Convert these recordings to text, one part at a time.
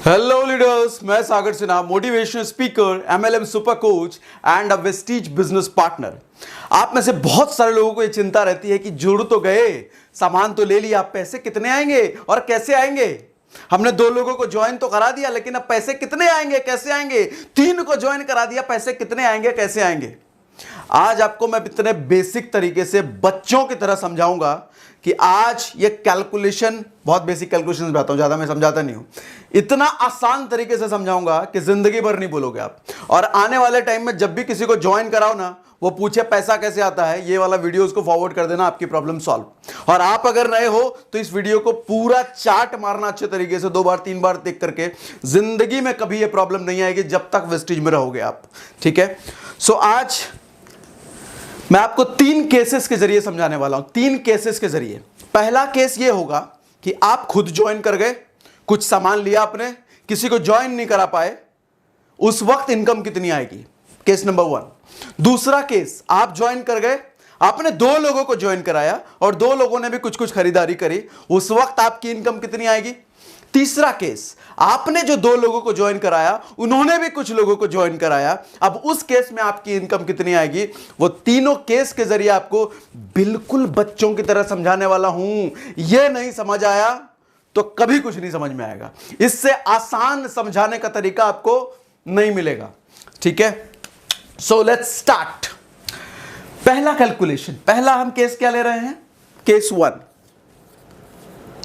Hello leaders, मैं Sagar Sinha, motivational speaker, MLM super coach and a Vestige business partner. आप में से बहुत सारे लोगों को यह चिंता रहती है कि जुड़ तो गए, सामान तो ले लिया, पैसे कितने आएंगे और कैसे आएंगे। हमने 2 लोगों को ज्वाइन तो करा दिया, लेकिन अब पैसे कितने आएंगे, कैसे आएंगे। 3 को ज्वाइन करा दिया, पैसे कितने आएंगे, कैसे आएंगे। आज आपको मैं इतने बेसिक तरीके से बच्चों की तरह समझाऊंगा कि आज ये कैलकुलेशन, बहुत बेसिक कैलकुलेशन बताता हूं, ज्यादा मैं समझाता नहीं हूं, इतना आसान तरीके से समझाऊंगा कि जिंदगी भर नहीं भूलोगे आप। और आने वाले टाइम में जब भी किसी को ज्वाइन कराओ ना, वो पूछे पैसा कैसे आता है, ये वाला वीडियो उसको फॉरवर्ड कर देना, आपकी प्रॉब्लम सॉल्व। और आप अगर नए हो तो इस वीडियो को पूरा चार्ट मारना अच्छे तरीके से, 2 बार 3 बार देख करके। जिंदगी में कभी ये प्रॉब्लम नहीं आएगी जब तक वेस्टीज में रहोगे आप, ठीक है। सो आज मैं आपको 3 केसेस के जरिए समझाने वाला हूं, 3 केसेस के जरिए। पहला केस ये होगा कि आप खुद ज्वाइन कर गए, कुछ सामान लिया आपने, किसी को ज्वाइन नहीं करा पाए, उस वक्त इनकम कितनी आएगी, केस नंबर 1। दूसरा केस, आप ज्वाइन कर गए, आपने 2 लोगों को ज्वाइन कराया और 2 लोगों ने भी कुछ कुछ खरीदारी करी, उस वक्त आपकी इनकम कितनी आएगी। तीसरा केस, आपने जो 2 लोगों को ज्वाइन कराया, उन्होंने भी कुछ लोगों को ज्वाइन कराया, अब उस केस में आपकी इनकम कितनी आएगी। वो तीनों केस के जरिए आपको बिल्कुल बच्चों की तरह समझाने वाला हूं। यह नहीं समझ आया तो कभी कुछ नहीं समझ में आएगा। इससे आसान समझाने का तरीका आपको नहीं मिलेगा, ठीक है। So let's start. पहला कैलकुलेशन, पहला हम केस क्या ले रहे हैं, केस 1।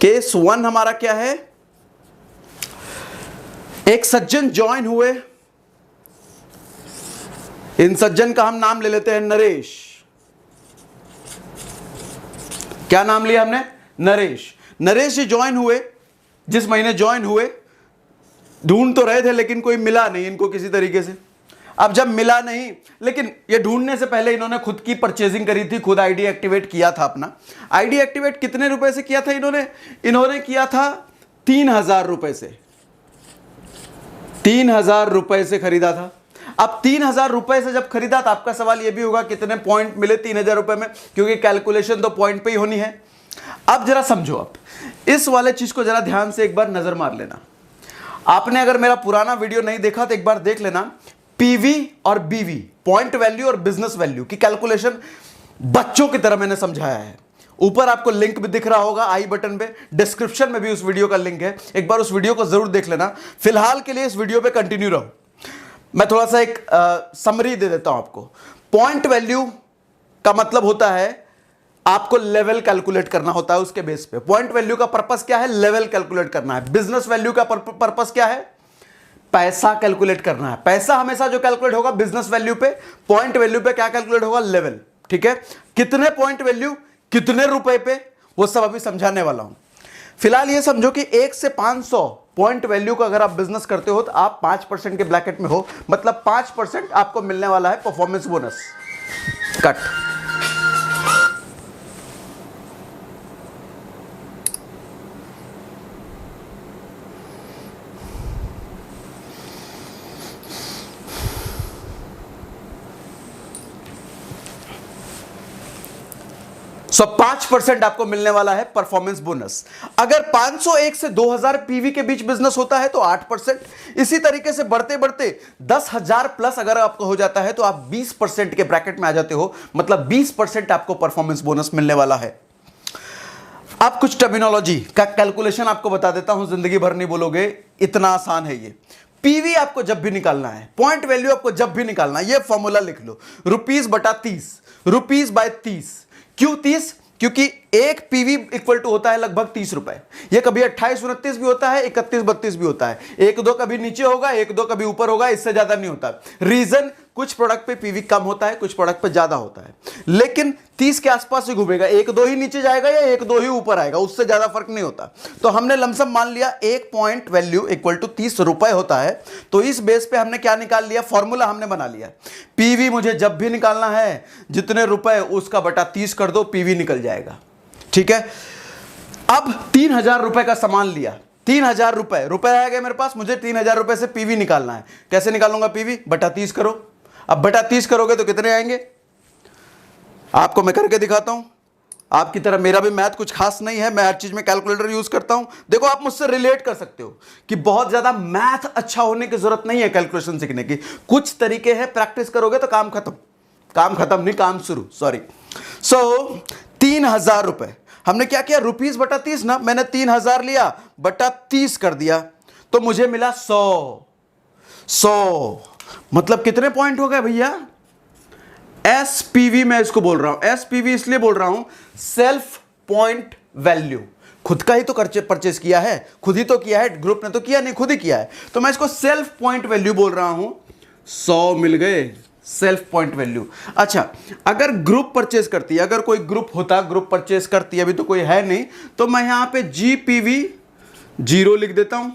केस 1 हमारा क्या है, एक सज्जन ज्वाइन हुए, इन सज्जन का हम नाम ले लेते हैं नरेश। क्या नाम लिया हमने, नरेश। नरेश जी ज्वाइन हुए, जिस महीने ज्वाइन हुए, ढूंढ तो रहे थे लेकिन कोई मिला नहीं इनको किसी तरीके से। अब जब मिला नहीं, लेकिन ये ढूंढने से पहले इन्होंने खुद की परचेजिंग करी थी, खुद आईडी एक्टिवेट किया था अपना। आईडी एक्टिवेट कितने रुपए से किया था इन्होंने किया था 3000 रुपए से, 3000 रुपए से खरीदा था। अब 3000 रुपए से जब खरीदा तो आपका सवाल यह भी होगा कितने पॉइंट मिले 3000 रुपए में, क्योंकि कैलकुलेशन तो पॉइंट पे ही होनी है। अब जरा समझो, आप इस वाले चीज को जरा ध्यान से एक बार नजर मार लेना। आपने अगर मेरा पुराना वीडियो नहीं देखा तो एक बार देख लेना। पीवी और बीवी, पॉइंट वैल्यू और बिजनेस वैल्यू की कैलकुलेशन बच्चों की तरह मैंने समझाया है। ऊपर आपको लिंक भी दिख रहा होगा आई बटन पे, डिस्क्रिप्शन में भी उस वीडियो का लिंक है, एक बार उस वीडियो को जरूर देख लेना। फिलहाल के लिए इस वीडियो पे कंटिन्यू रहो। मैं थोड़ा सा एक समरी दे देता हूं आपको। पॉइंट वैल्यू का मतलब होता है आपको लेवल कैलकुलेट करना होता है उसके बेस पे। पॉइंट वैल्यू का पर्पस क्या है, लेवल कैलकुलेट करना है। बिजनेस वैल्यू का पर्पस क्या है, पैसा कैलकुलेट करना है। पैसा हमेशा जो कैलकुलेट होगा बिजनेस वैल्यू पे, पॉइंट वैल्यू पे क्या कैलकुलेट होगा, लेवल, ठीक है। कितने पॉइंट वैल्यू, कितने रुपए पे, वो सब अभी समझाने वाला हूं। फिलहाल ये समझो कि 1 से 500 पॉइंट वैल्यू का अगर आप बिजनेस करते हो तो आप 5% के ब्रैकेट में हो, मतलब 5% आपको मिलने वाला है परफॉर्मेंस बोनस। कट। सो 5% आपको मिलने वाला है परफॉर्मेंस बोनस। अगर 501 से 2000 पीवी के बीच बिजनेस होता है तो 8%। इसी तरीके से बढ़ते बढ़ते 10,000 प्लस अगर आपको हो जाता है तो आप 20% के ब्रैकेट में आ जाते हो, मतलब 20% आपको परफॉर्मेंस बोनस मिलने वाला है। अब कुछ टर्मिनोलॉजी का कैलकुलेशन आपको बता देता हूं, जिंदगी भर नहीं बोलोगे, इतना आसान है ये। पीवी आपको जब भी निकालना है, पॉइंट वैल्यू आपको जब भी निकालना है, ये फॉर्मूला लिख लो, ₹30/30, ₹30/30। क्यों 30? क्योंकि एक पीवी इक्वल टू होता है लगभग 30 रुपए। यह कभी 28-29 भी होता है, 31-32 भी होता है, 1-2 कभी नीचे होगा, 1-2 कभी ऊपर होगा, इससे ज्यादा नहीं होता। रीजन, कुछ प्रोडक्ट पे पीवी कम होता है, कुछ प्रोडक्ट पे ज्यादा होता है, लेकिन 30 के आसपास ही घूमेगा। 1-2 ही नीचे जाएगा या 1-2 ही ऊपर आएगा, उससे ज्यादा फर्क नहीं होता। तो हमने लमसम मान लिया एक पॉइंट वैल्यू इक्वल टू 30 रुपए होता है। तो इस बेस पे हमने क्या निकाल लिया, फॉर्मूला हमने बना लिया। पीवी मुझे जब भी निकालना है, जितने रुपए उसका बटा 30 कर दो, पीवी निकल जाएगा, ठीक है। अब 3000 रुपए का सामान लिया, 3000 रुपए आ गए मेरे पास, मुझे 3000 रुपए से पीवी निकालना है। कैसे निकालूंगा पीवी, बटा 30 करो। अब बटा 30 करोगे तो कितने आएंगे, आपको मैं करके दिखाता हूं। आपकी तरह मेरा भी मैथ कुछ खास नहीं है, मैं हर चीज में कैलकुलेटर यूज करता हूं। देखो आप मुझसे रिलेट कर सकते हो कि बहुत ज्यादा मैथ अच्छा होने की जरूरत नहीं है कैलकुलेशन सीखने की। कुछ तरीके हैं, प्रैक्टिस करोगे तो काम खत्म, काम खत्म नहीं काम शुरू, सॉरी। सो 3,000 रुपए हमने क्या किया, रुपीज बटा 30 ना, मैंने 3,000 लिया बटा 30 कर दिया तो मुझे मिला 100 मतलब कितने पॉइंट हो गए भैया, एसपीवी मैं इसको बोल रहा हूं। एसपीवी इसलिए बोल रहा हूं, सेल्फ पॉइंट वैल्यू। खुद का ही तो परचेस किया है, खुद ही तो किया है, ग्रुप ने तो किया नहीं, खुद ही किया है, तो मैं इसको सेल्फ पॉइंट वैल्यू बोल रहा हूं। 100 मिल गए सेल्फ पॉइंट वैल्यू। अच्छा, अगर ग्रुप परचेस करती है, अगर कोई ग्रुप होता, ग्रुप परचेस करती है, अभी तो कोई है नहीं, तो मैं यहां पे जीपीवी 0 लिख देता हूं।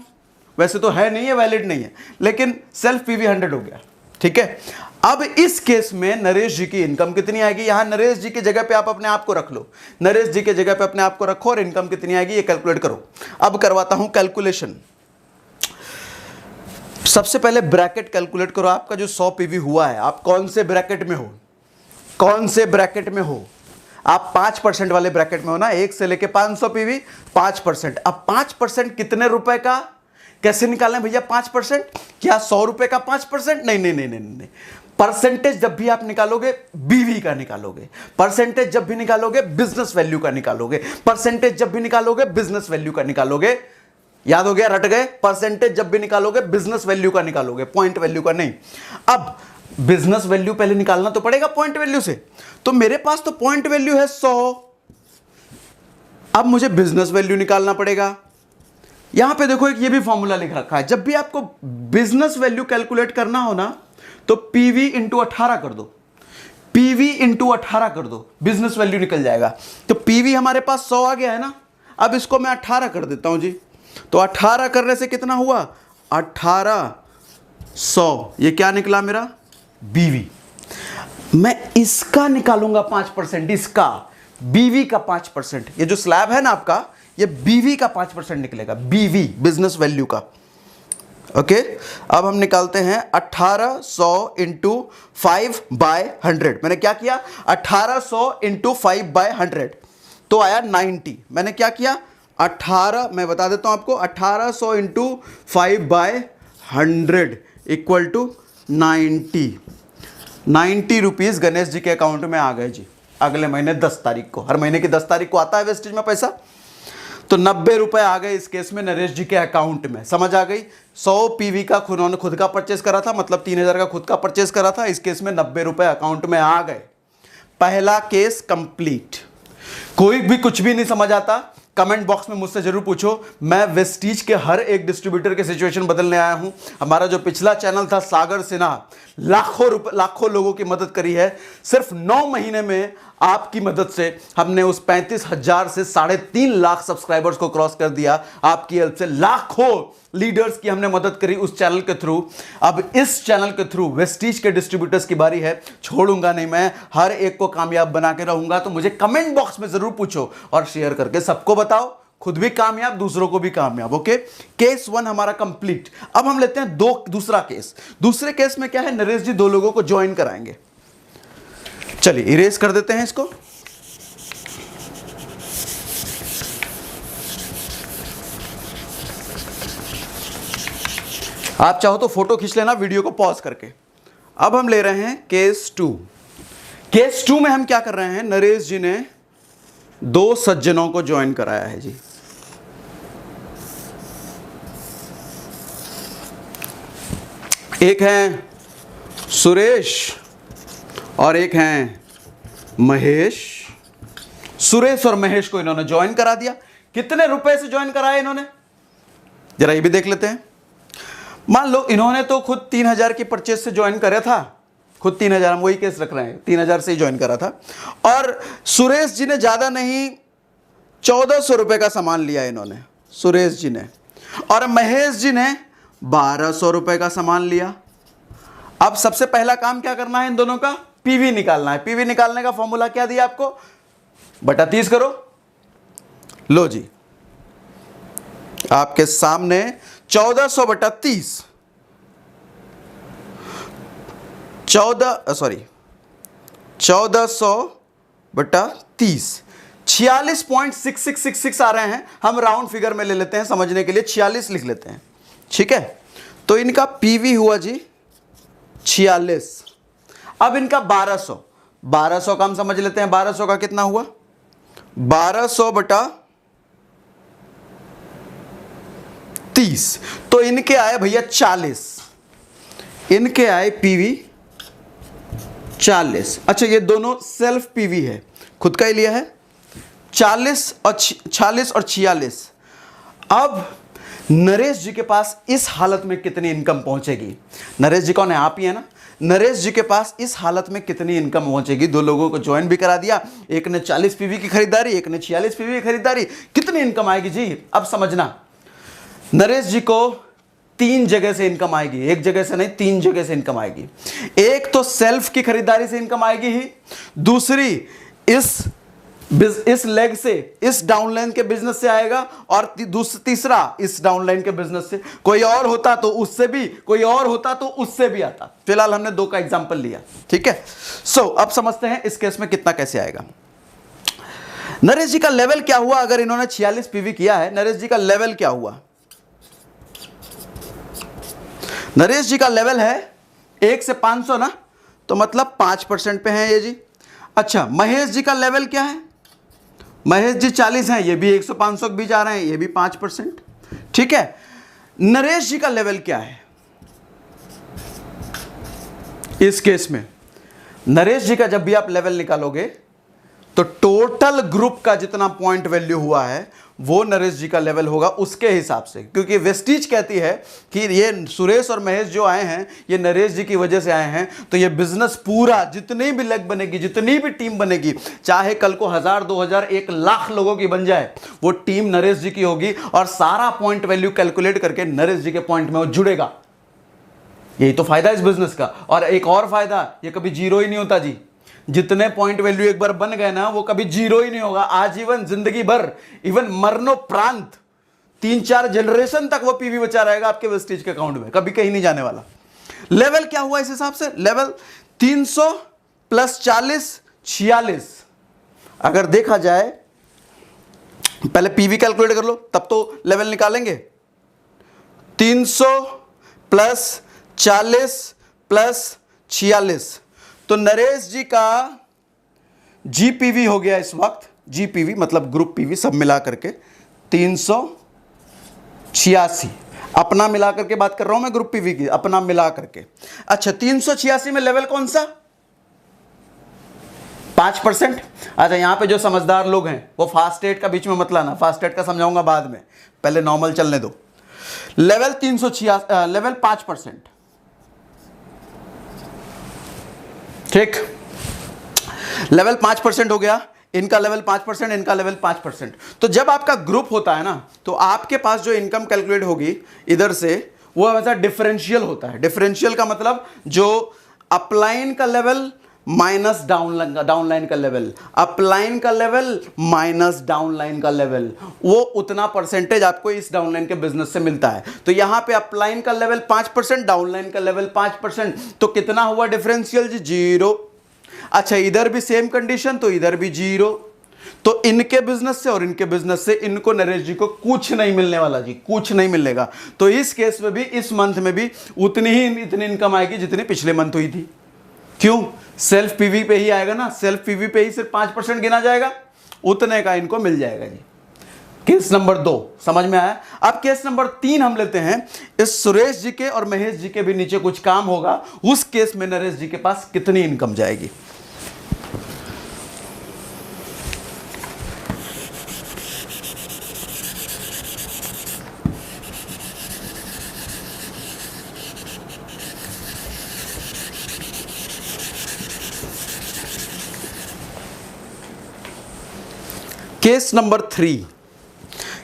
वैसे तो है नहीं है, वैलिड नहीं है, लेकिन सेल्फ पीवी 100 हो गया, ठीक है। अब इस केस में नरेश जी की इनकम कितनी आएगी, यहां नरेश जी की जगह पे आप अपने आप को रख लो, नरेश जी की जगह पे अपने आप को रखो और इनकम कितनी आएगी ये कैलकुलेट करो। अब करवाता हूं कैलकुलेशन। सबसे पहले ब्रैकेट कैलकुलेट करो, आपका जो 100 पीवी हुआ है, आप कौन से ब्रैकेट में हो, कौन से ब्रैकेट में हो, आप 5% वाले ब्रैकेट में हो ना, 1 से लेके 500 पीवी 5%। अब 5% कितने रुपए का, कैसे निकालें भैया 5%, क्या 100 रुपए का 5%, नहीं नहीं नहीं नहीं नहीं, परसेंटेज जब भी आप निकालोगे बीवी का निकालोगे, परसेंटेज जब भी निकालोगे बिजनेस वैल्यू का निकालोगे, परसेंटेज जब भी निकालोगे बिजनेस वैल्यू का निकालोगे। याद हो गया, रट गए, परसेंटेज जब भी निकालोगे बिजनेस वैल्यू का निकालोगे, पॉइंट वैल्यू का नहीं। अब बिजनेस वैल्यू पहले निकालना तो पड़ेगा पॉइंट वैल्यू से, तो मेरे पास तो पॉइंट वैल्यू है 100, अब मुझे बिजनेस वैल्यू निकालना पड़ेगा। यहां पे देखो एक ये भी फॉर्मूला लिख रखा है, जब भी आपको बिजनेस वैल्यू कैलकुलेट करना हो ना तो पीवी इंटू 18 कर दो, पीवी इंटू 18 कर दो, बिजनेस वैल्यू निकल जाएगा। तो पीवी हमारे पास 100 आ गया है ना, अब इसको मैं 18 कर देता हूं जी, तो 18 करने से कितना हुआ 1800, ये क्या निकला मेरा बीवी। मैं इसका निकालूंगा 5%, इसका बीवी का 5%, ये जो स्लैब है ना आपका, ये बीवी का 5% निकलेगा, बीवी बिजनेस वैल्यू का। ओके, अब हम निकालते हैं 1800 इंटू 5/100। मैंने क्या किया, 1800 इंटू 5/100 तो आया 90। मैंने क्या किया 18, मैं बता देता हूं आपको, 1800 into 5/100 equal to 90 rupees Ganesh ji के अकाउंट में आ गए जी। अगले महीने 10 तारीख को, हर महीने की 10 तारीख को आता है वेस्टेज में पैसा, तो 90 रुपए आ गए इस केस में नरेश जी के अकाउंट में। समझ आ गई, 100 पीवी का उन्होंने खुद का परचेस करा था, मतलब 3,000 का खुद का परचेस करा था, इस केस में 90 रुपए अकाउंट में आ गए। पहला केस कंप्लीट। कोई भी कुछ भी नहीं समझ आता, कमेंट बॉक्स में मुझसे जरूर पूछो, मैं वेस्टीज के हर एक डिस्ट्रीब्यूटर के सिचुएशन बदलने आया हूं। हमारा जो पिछला चैनल था सागर सिन्हा, लाखों लोगों की मदद करी है। सिर्फ 9 महीने में आपकी मदद से हमने उस 35,000 से 3.5 लाख सब्सक्राइबर्स को क्रॉस कर दिया। आपकी हेल्प से लाखों लीडर्स की हमने मदद करी उस चैनल के थ्रू। अब इस चैनल के थ्रू वेस्टीज के डिस्ट्रीब्यूटर्स की बारी है, छोड़ूंगा नहीं मैं, हर एक को कामयाब बना के रहूंगा। तो मुझे कमेंट बॉक्स में जरूर पूछो और शेयर करके सबको बताओ, खुद भी कामयाब, दूसरों को भी कामयाब। ओके, केस 1 हमारा कंप्लीट। अब हम लेते हैं दूसरा केस। दूसरे केस में क्या है, नरेश जी 2 लोगों को ज्वाइन कराएंगे। चलिए इरेज कर देते हैं इसको। आप चाहो तो फोटो खींच लेना वीडियो को पॉज करके। अब हम ले रहे हैं केस 2। केस 2 में हम क्या कर रहे हैं, नरेश जी ने 2 सज्जनों को ज्वाइन कराया है जी। एक हैं सुरेश और एक हैं महेश। सुरेश और महेश को इन्होंने ज्वाइन करा दिया। कितने रुपए से ज्वाइन कराया इन्होंने, जरा ये भी देख लेते हैं। मान लो इन्होंने तो खुद 3,000 की परचेस से ज्वाइन करा था, खुद 3,000, हम वही केस रख रहे हैं, 3,000 से ही ज्वाइन करा था। और सुरेश जी ने ज्यादा नहीं 1,400 रुपए का सामान लिया इन्होंने, सुरेश जी ने, और महेश जी ने 1,200 रुपए का सामान लिया। अब सबसे पहला काम क्या करना है, इन दोनों का पीवी निकालना है। पीवी निकालने का फॉर्मूला क्या दिया आपको, बटा 30 करो। लो जी, आपके सामने 1400 बटा 30, 1400 बटा 30, 46.6666 आ रहे हैं, हम राउंड फिगर में ले लेते हैं समझने के लिए, 46 लिख लेते हैं, ठीक है। तो इनका पीवी हुआ जी 46। अब इनका 1200 का हम समझ लेते हैं, 1200 का कितना हुआ, 1200 बटा 30। तो इनके आए भैया 40, इनके आए पीवी 40। अच्छा, ये दोनों सेल्फ पीवी है, खुद का ही लिया है, 40 और 46। अब नरेश जी के पास इस हालत में कितनी इनकम पहुंचेगी? नरेश जी कौन है? आप ही है ना। नरेश जी के पास इस हालत में कितनी इनकम पहुंचेगी? दो लोगों को ज्वाइन भी करा दिया, एक ने 40 पीवी की खरीदारी, एक ने 46 पीवी की खरीदारी, कितनी इनकम आएगी जी? अब समझना, नरेश जी को 3 जगह से इनकम आएगी, एक जगह से नहीं, 3 जगह से इनकम आएगी। एक तो सेल्फ की खरीदारी से इनकम आएगी ही, दूसरी इस लेग से, इस डाउनलाइन के बिजनेस से आएगा, और तीसरा इस डाउनलाइन के बिजनेस से। कोई और होता तो उससे भी, कोई और होता तो उससे भी आता। फिलहाल हमने 2 का एग्जांपल लिया, ठीक है। अब समझते हैं इस केस में कितना कैसे आएगा। नरेश जी का लेवल क्या हुआ? अगर इन्होंने 46 पीवी किया है, नरेश जी का लेवल क्या हुआ? नरेश जी का लेवल है 1 से 500 ना, तो मतलब 5% पे है ये जी। अच्छा, महेश जी का लेवल क्या है? महेश जी 40 हैं, ये भी 100 500 के बीच आ रहे हैं, ये भी 5%, ठीक है। नरेश जी का लेवल क्या है इस केस में? नरेश जी का जब भी आप लेवल निकालोगे तो टोटल ग्रुप का जितना पॉइंट वैल्यू हुआ है वो नरेश जी का लेवल होगा उसके हिसाब से, क्योंकि वेस्टीज कहती है कि ये सुरेश और महेश जो आए हैं ये नरेश जी की वजह से आए हैं, तो ये बिजनेस पूरा, जितनी भी लेग बनेगी, जितनी भी टीम बनेगी, चाहे कल को 1000 2000 1 लाख लोगों की बन जाए, वो टीम नरेश जी की होगी और सारा पॉइंट वैल्यू कैलकुलेट करके नरेश जी के पॉइंट में वो जुड़ेगा। यही तो फायदा इस बिजनेस का। और एक और फायदा, ये कभी जीरो ही नहीं होता जी। जितने पॉइंट वैल्यू एक बार बन गए ना, वो कभी जीरो ही नहीं होगा, आजीवन, जिंदगी भर, इवन मरणोपरांत 3-4 जनरेशन तक वो पीवी बचा रहेगा आपके वेस्टेज के अकाउंट में, कभी कहीं नहीं जाने वाला। लेवल क्या हुआ इस हिसाब से? Level 300 plus 40 46। अगर देखा जाए, पहले पीवी कैलकुलेट कर लो तब तो लेवल निकालेंगे। 300 प्लस 40 प्लस 46, तो नरेश जी का जीपीवी हो गया इस वक्त, जीपीवी मतलब ग्रुप पीवी सब मिला करके 386। अपना मिला करके बात कर रहा हूं मैं, ग्रुप पीवी की अपना मिला करके। अच्छा, 386 में लेवल कौन सा? 5%। अच्छा, यहां पे जो समझदार लोग हैं वो फास्टेट का बीच में मत लाना, फास्टेट का समझाऊंगा बाद में, पहले नॉर्मल चलने दो। लेवल 386, लेवल 5%, ठीक। लेवल 5% हो गया, इनका लेवल 5%, इनका लेवल 5%। तो जब आपका ग्रुप होता है ना, तो आपके पास जो इनकम कैलकुलेट होगी इधर से, वो हमेशा डिफरेंशियल होता है। डिफरेंशियल का मतलब जो अपलाइन का लेवल माइनस डाउनलाइन का लेवल, अपलाइन का लेवल माइनस डाउनलाइन का लेवल, वो उतना परसेंटेज आपको इस डाउनलाइन के बिजनेस से मिलता है। तो यहां पे अपलाइन का लेवल 5%, डाउनलाइन का लेवल 5%, तो कितना हुआ डिफरेंशियल जी? 0। अच्छा, इधर भी सेम कंडीशन, तो इधर भी 0। तो इनके बिजनेस से और इनके बिजनेस से इनको नरेश जी को कुछ नहीं मिलने वाला जी, कुछ नहीं मिलेगा। तो इस केस में भी, इस मंथ में भी इतनी इनकम आएगी जितनी पिछले मंथ हुई थी। क्यों? सेल्फ पीवी पे ही आएगा ना, सेल्फ पीवी पे ही सिर्फ 5% गिना जाएगा, उतने का इनको मिल जाएगा जी। केस नंबर 2 समझ में आया। अब केस नंबर 3 हम लेते हैं। इस सुरेश जी के और महेश जी के भी नीचे कुछ काम होगा, उस केस में नरेश जी के पास कितनी इनकम जाएगी? केस नंबर 3,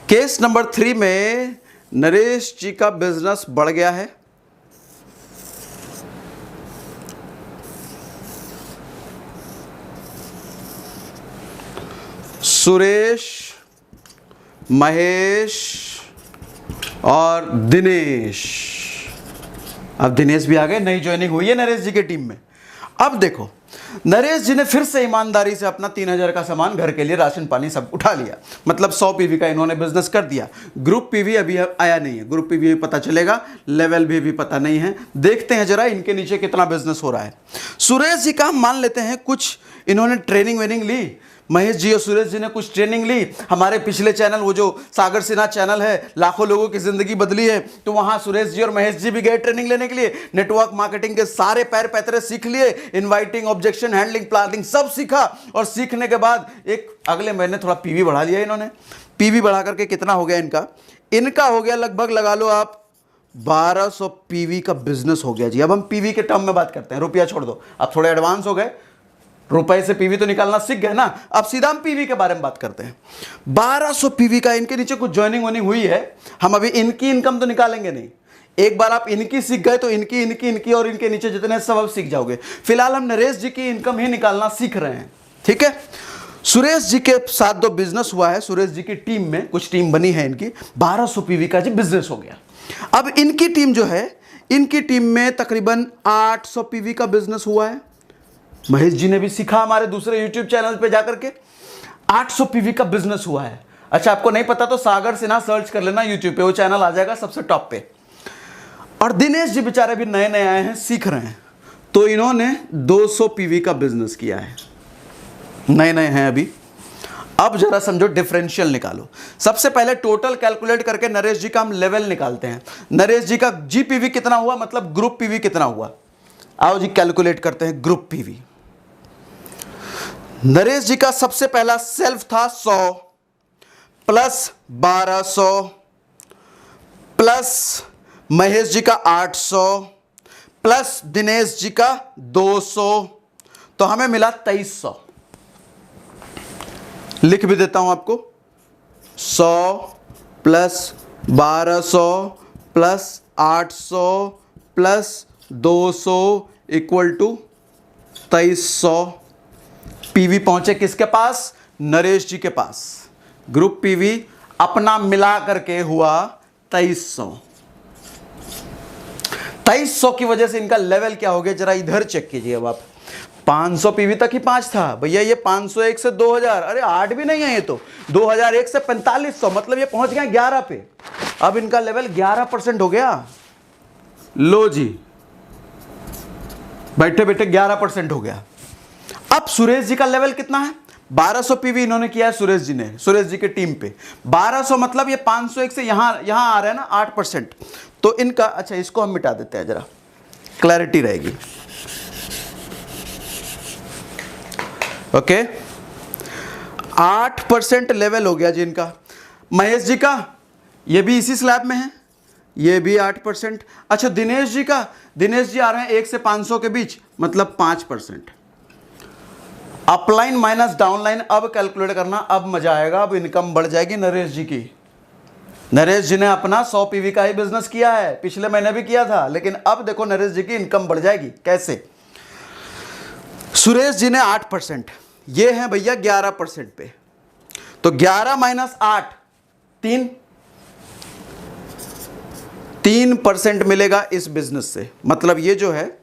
केस नंबर 3 में नरेश जी का बिजनेस बढ़ गया है, सुरेश, महेश और दिनेश। अब दिनेश भी आ गए, नई ज्वाइनिंग हुई है नरेश जी के टीम में। अब देखो, नरेश जी ने फिर से ईमानदारी से अपना 3,000 का सामान, घर के लिए राशन पानी सब उठा लिया, मतलब 100 पीवी का इन्होंने बिजनेस कर दिया। ग्रुप पीवी अभी आया नहीं है, ग्रुप पीवी पता चलेगा, लेवल भी अभी पता नहीं है। देखते हैं जरा इनके नीचे कितना बिजनेस हो रहा है। सुरेश जी का हम मान लेते हैं कुछ इन्होंने ट्रेनिंग वेनिंग ली, महेश जी और सुरेश जी ने कुछ ट्रेनिंग ली। हमारे पिछले चैनल, वो जो सागर सिन्हा चैनल है, लाखों लोगों की जिंदगी बदली है, तो वहां सुरेश जी और महेश जी भी गए ट्रेनिंग लेने के लिए। नेटवर्क मार्केटिंग के सारे पैर पैतरे सीख लिए, इनवाइटिंग, ऑब्जेक्शन हैंडलिंग, प्लानिंग सब सीखा। और सीखने के बाद एक अगले महीने थोड़ा पीवी बढ़ा लिया इन्होंने। पीवी बढ़ा करके कितना हो गया इनका हो गया लगभग, लगा लो आप 1200 पीवी का बिजनेस हो गया जी। अब हम पीवी के टर्म में बात करते हैं, रुपया छोड़ दो, अब थोड़े एडवांस हो गए, रुपए से पीवी तो निकालना सीख गए ना। अब सीधा हम पीवी के बारे में बात करते हैं। 1200 पीवी का, इनके नीचे कुछ ज्वाइनिंग वॉइनिंग हुई है, हम अभी इनकी इनकम तो निकालेंगे नहीं। एक बार आप इनकी सीख गए तो इनकी और इनके नीचे जितने सब आप सीख जाओगे। फिलहाल हम नरेश जी की इनकम ही निकालना सीख रहे हैं, ठीक है। सुरेश जी के साथ दो बिजनेस हुआ है, सुरेश जी की टीम में कुछ टीम बनी है इनकी, 1200 पीवी का जी बिजनेस हो गया। अब इनकी टीम जो है, इनकी टीम में तकरीबन 800 पीवी का बिजनेस हुआ है। महेश जी ने भी सीखा हमारे दूसरे YouTube चैनल पे जाकर के, 800 पीवी का बिजनेस हुआ है। अच्छा, आपको नहीं पता तो सागर सिन्हा सर्च कर लेना YouTube पे, वो चैनल आ जाएगा सबसे टॉप पे। और दिनेश जी बेचारे भी नए नए आए हैं, सीख रहे हैं, तो इन्होंने 200 पीवी का बिजनेस किया है, नए नए हैं अभी। अब जरा समझो, डिफरेंशियल निकालो। सबसे पहले टोटल कैलकुलेट करके नरेश जी का हम लेवल निकालते हैं। नरेश जी का GPV कितना हुआ, मतलब ग्रुप पीवी कितना हुआ। आओ जी कैलकुलेट करते हैं ग्रुप पीवी। नरेश जी का सबसे पहला सेल्फ था 100 प्लस 1200 प्लस महेश जी का 800 प्लस दिनेश जी का 200, तो हमें मिला 2300। लिख भी देता हूं आपको, 100 plus 1200 plus 800 plus 200 equal to 2300। PV पहुंचे किसके पास, नरेश जी के पास। ग्रुप पीवी अपना मिला करके हुआ 2300। 2300 की वजह से इनका लेवल क्या हो गया, जरा इधर चेक कीजिए। अब आप 500 पीवी तक ही 5 था भैया, ये 501 से 2000, अरे 8 भी नहीं है ये तो, 2001 से 4500, मतलब ये पहुंच गया 11 पे। अब इनका लेवल 11% हो गया। लो जी, बैठे बैठे 11% हो गया। अब सुरेश जी का लेवल कितना है, 1200 पीवी इन्होंने किया है सुरेश जी ने, सुरेश जी के टीम पे 1200, मतलब ये 501 से यहां आ रहा है ना 8%, तो इनका, अच्छा इसको हम मिटा देते हैं, जरा क्लैरिटी रहेगी। ओके, 8% लेवल हो गया जी इनका। महेश जी का, ये भी इसी स्लैब में है, ये भी 8%। अच्छा दिनेश जी का, दिनेश जी आ रहे हैं 1 से 500 के बीच, मतलब 5%। अपलाइन माइनस डाउनलाइन अब कैलकुलेट करना, अब मजा आएगा, अब इनकम बढ़ जाएगी नरेश जी की। नरेश जी ने अपना 100 पीवी का ही बिजनेस किया है, पिछले महीने भी किया था, लेकिन अब देखो नरेश जी की इनकम बढ़ जाएगी कैसे। सुरेश जी ने 8%, ये है भैया 11% पे, तो 11 माइनस 8 3% मिलेगा इस बिजनेस से, मतलब ये जो है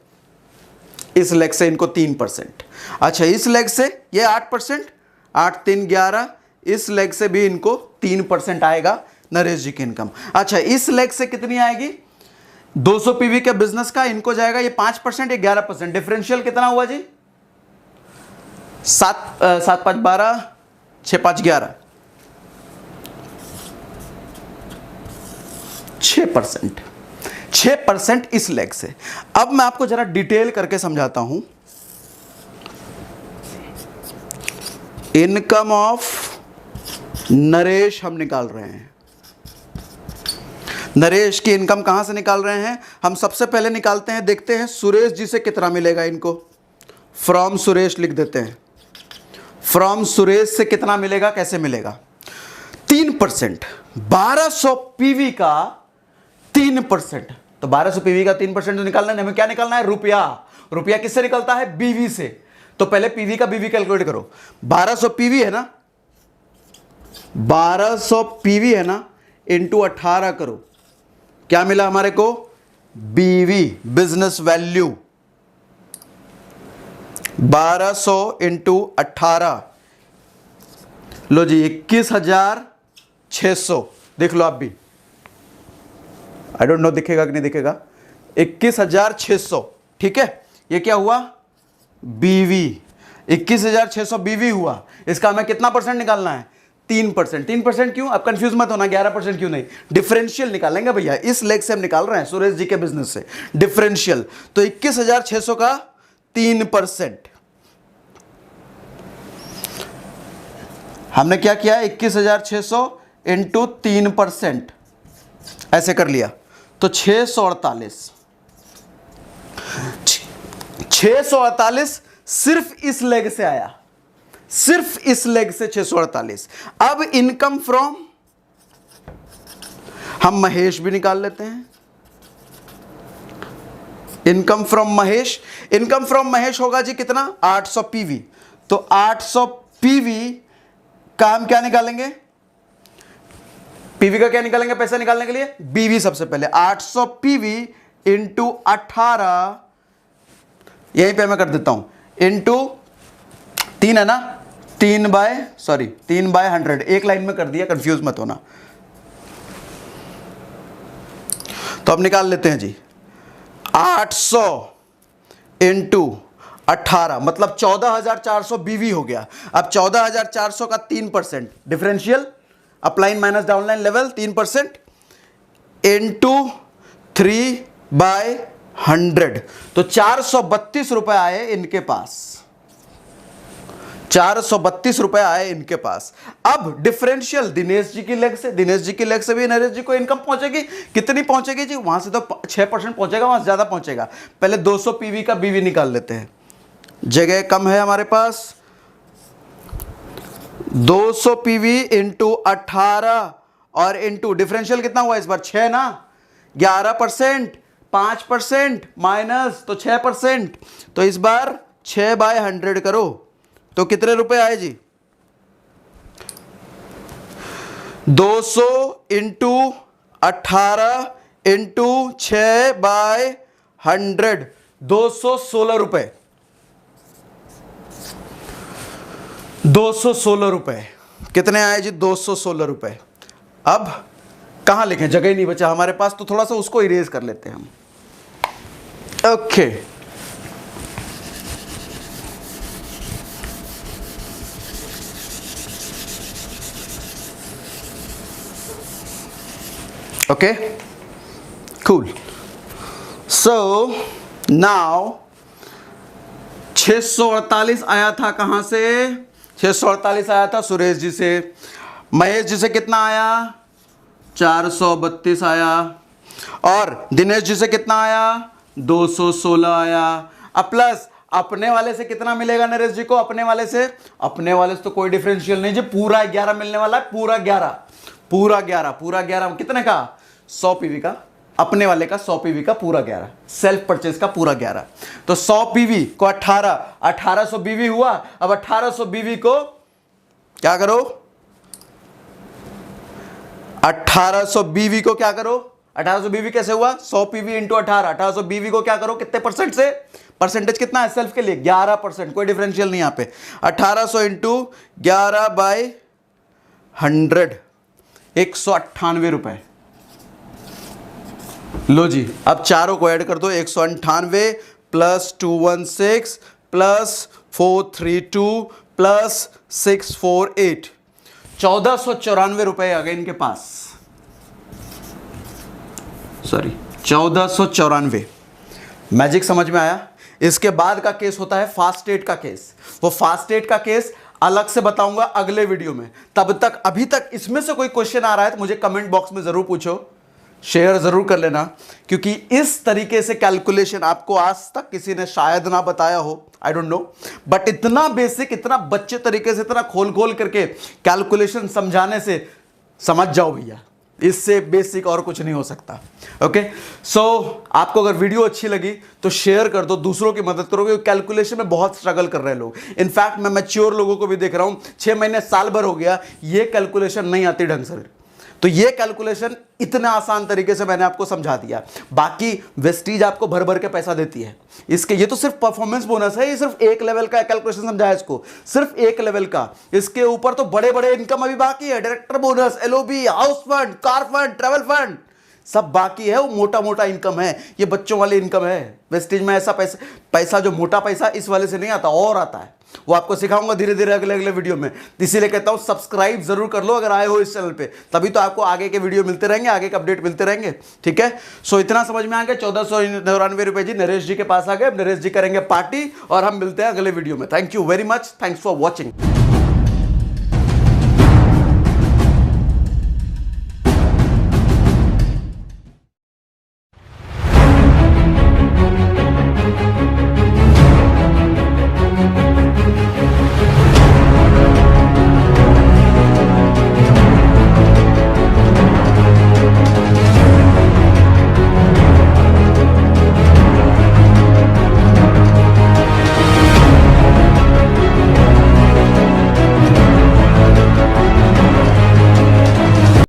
इस लेग से इनको 3%। अच्छा इस लेग से ये 8%, 8 3 11, इस लेग से भी इनको 3% आएगा नरेश जी की इनकम। अच्छा इस लेग से कितनी आएगी, 200 पीवी के बिजनेस का इनको जाएगा ये 5%, ये 11%। डिफरेंशियल कितना हुआ जी, 7 5 12, 6 5 11, 6%। 6% इस लेग से। अब मैं आपको जरा डिटेल करके समझाता हूं। इनकम ऑफ नरेश हम निकाल रहे हैं। नरेश की इनकम कहां से निकाल रहे हैं हम, सबसे पहले निकालते हैं, देखते हैं सुरेश जी से कितना मिलेगा इनको। फ्रॉम सुरेश लिख देते हैं, फ्रॉम सुरेश से कितना मिलेगा, कैसे मिलेगा, 3%। 1200 पीवी का 3%, तो 1200 पीवी का 3% निकालना है, हमें क्या निकालना है, रुपया। रुपया किससे निकलता है, बीवी से। तो पहले पीवी का बीवी कैलकुलेट करो। 1200 पीवी है ना, 1200 पीवी है ना, इंटू 18 करो, क्या मिला हमारे को, बीवी, बिजनेस वैल्यू। 1200 इंटू 18, लो जी 21,600, देख लो आप भी, आई डोंट नो दिखेगा कि नहीं दिखेगा, 21,600, ठीक है। ये क्या हुआ, बीवी, 21,600 बीवी हुआ। इसका हमें कितना परसेंट निकालना है, 3%। 3% क्यों, आप कंफ्यूज मत होना, 11% क्यों नहीं, डिफरेंशियल निकालेंगे भैया, इस लेग से हम निकाल रहे हैं सुरेश जी के बिजनेस से डिफरेंशियल। तो 21,600 का 3%, हमने क्या किया, 21,600 इंटू 3%, ऐसे कर लिया, तो 648, 648 सिर्फ इस लेग से आया, सिर्फ इस लेग से 648। अब इनकम फ्रॉम हम महेश भी निकाल लेते हैं, income from Mahesh, income from Mahesh होगा जी कितना, 800 पीवी। तो 800 पीवी का हम क्या निकालेंगे, पीवी का क्या निकालेंगे पैसा निकालने के लिए, बीवी सबसे पहले, 800 पीवी इंटू 18, यहीं पे मैं कर देता हूं, इंटू 3 है ना, 3/100, एक लाइन में कर दिया, कंफ्यूज मत होना। तो अब निकाल लेते हैं जी, 800 इंटू 18 मतलब 14,400 बीवी हो गया। अब 14,400 का 3%, differential, upline minus downline level 3%, into 3/100, तो 432 रुपए आए इनके पास, 432 रुपए आए इनके पास। अब डिफरेंशियल दिनेश जी की लेग से, दिनेश जी की लेग से भी नरेश जी को इनकम पहुंचेगी, कितनी पहुंचेगी जी, वहां से तो 6% पहुंचेगा, वहां से ज्यादा पहुंचेगा। पहले 200 पीवी का बीवी निकाल लेते हैं, जगह कम है हमारे पास, 200 पीवी इंटू 18 और इंटू डिफरेंशियल कितना हुआ इस बार, 6 ना, 11%, 5% माइनस तो 6%, तो इस बार 6/100 करो, तो कितने रुपए आए जी, 200 इंटू 18 इंटू 6/100, 216 रुपए, 216 रुपए, कितने आए जी, 216 रुपए। अब कहां लिखें, जगह ही नहीं बचा हमारे पास, तो थोड़ा सा उसको इरेज कर लेते हैं हम, okay. Okay, cool. So now 648 आया था कहां से, 648 आया था सुरेश जी से, महेश जी से कितना आया, 432 आया, और दिनेश जी से कितना आया, 216 आया। अब प्लस अपने वाले से कितना मिलेगा नरेश जी को, अपने वाले से तो कोई डिफरेंशियल नहीं जी, पूरा 11 मिलने वाला है, पूरा 11 कितने का, 100 पीवी का, अपने वाले का 100 पीवी का पूरा 11, सेल्फ परचेज का पूरा 11। तो 100 पीवी को 1800 बीवी हुआ। अब 1800 बीवी को क्या करो, 1800 बीवी को क्या करो, 1800 बीवी कैसे हुआ, 100 पीवी इंटू 18, 1800 बीवी को क्या करो, कितने परसेंट से, परसेंटेज कितना है सेल्फ के लिए, 11%, कोई डिफरेंशियल नहीं यहां पे, 1800 इंटू 11/100, 198 रुपए। लो जी, अब चारों को ऐड कर दो, 198 प्लस 216 प्लस 432 प्लस 648, 1494 रुपए आ गए इनके पास, सॉरी 1494। मैजिक समझ में आया। इसके बाद का केस होता है फास्टेट का केस, वो फास्टेट का केस अलग से बताऊंगा अगले वीडियो में। तब तक, अभी तक इसमें से कोई क्वेश्चन आ रहा है तो मुझे कमेंट बॉक्स में जरूर पूछो, शेयर जरूर कर लेना, क्योंकि इस तरीके से कैलकुलेशन आपको आज तक किसी ने शायद ना बताया हो, आई डोंट नो, बट इतना बेसिक, इतना बच्चे तरीके से, इतना खोल खोल करके कैलकुलेशन समझाने से समझ जाओ भैया, इससे बेसिक और कुछ नहीं हो सकता। ओके, सो आपको अगर वीडियो अच्छी लगी तो शेयर कर दो, दूसरों की मदद करो, क्योंकि कैलकुलेशन में बहुत स्ट्रगल कर रहे हैं लोग। इनफैक्ट मैं मैच्योर लोगों को भी देख रहा हूं, 6 महीने साल भर हो गया, ये कैलकुलेशन नहीं आती ढंग से, तो ये कैलकुलेशन इतना आसान तरीके से मैंने आपको समझा दिया। बाकी वेस्टीज आपको भर भर के पैसा देती है, इसके ये तो सिर्फ परफॉर्मेंस बोनस है, ये सिर्फ एक लेवल का कैलकुलेशन समझाया इसको, सिर्फ एक लेवल का। इसके ऊपर तो बड़े बड़े इनकम अभी बाकी है, director bonus, LOB, house fund, car fund, travel fund सब बाकी है। वो मोटा मोटा इनकम है, ये बच्चों वाली इनकम है। वेस्टेज में ऐसा पैसा जो मोटा पैसा इस वाले से नहीं आता, और आता है, वो आपको सिखाऊंगा धीरे धीरे अगले अगले वीडियो में। इसीलिए कहता हूं सब्सक्राइब जरूर कर लो अगर आए हो इस चैनल पे, तभी तो आपको आगे के वीडियो मिलते रहेंगे, आगे के अपडेट मिलते रहेंगे। ठीक है, सो इतना समझ में आ गया। 1499 रुपए जी नरेश जी के पास आ गए। नरेश जी करेंगे पार्टी और हम मिलते हैं अगले वीडियो में। Thank you very much, thanks for watching.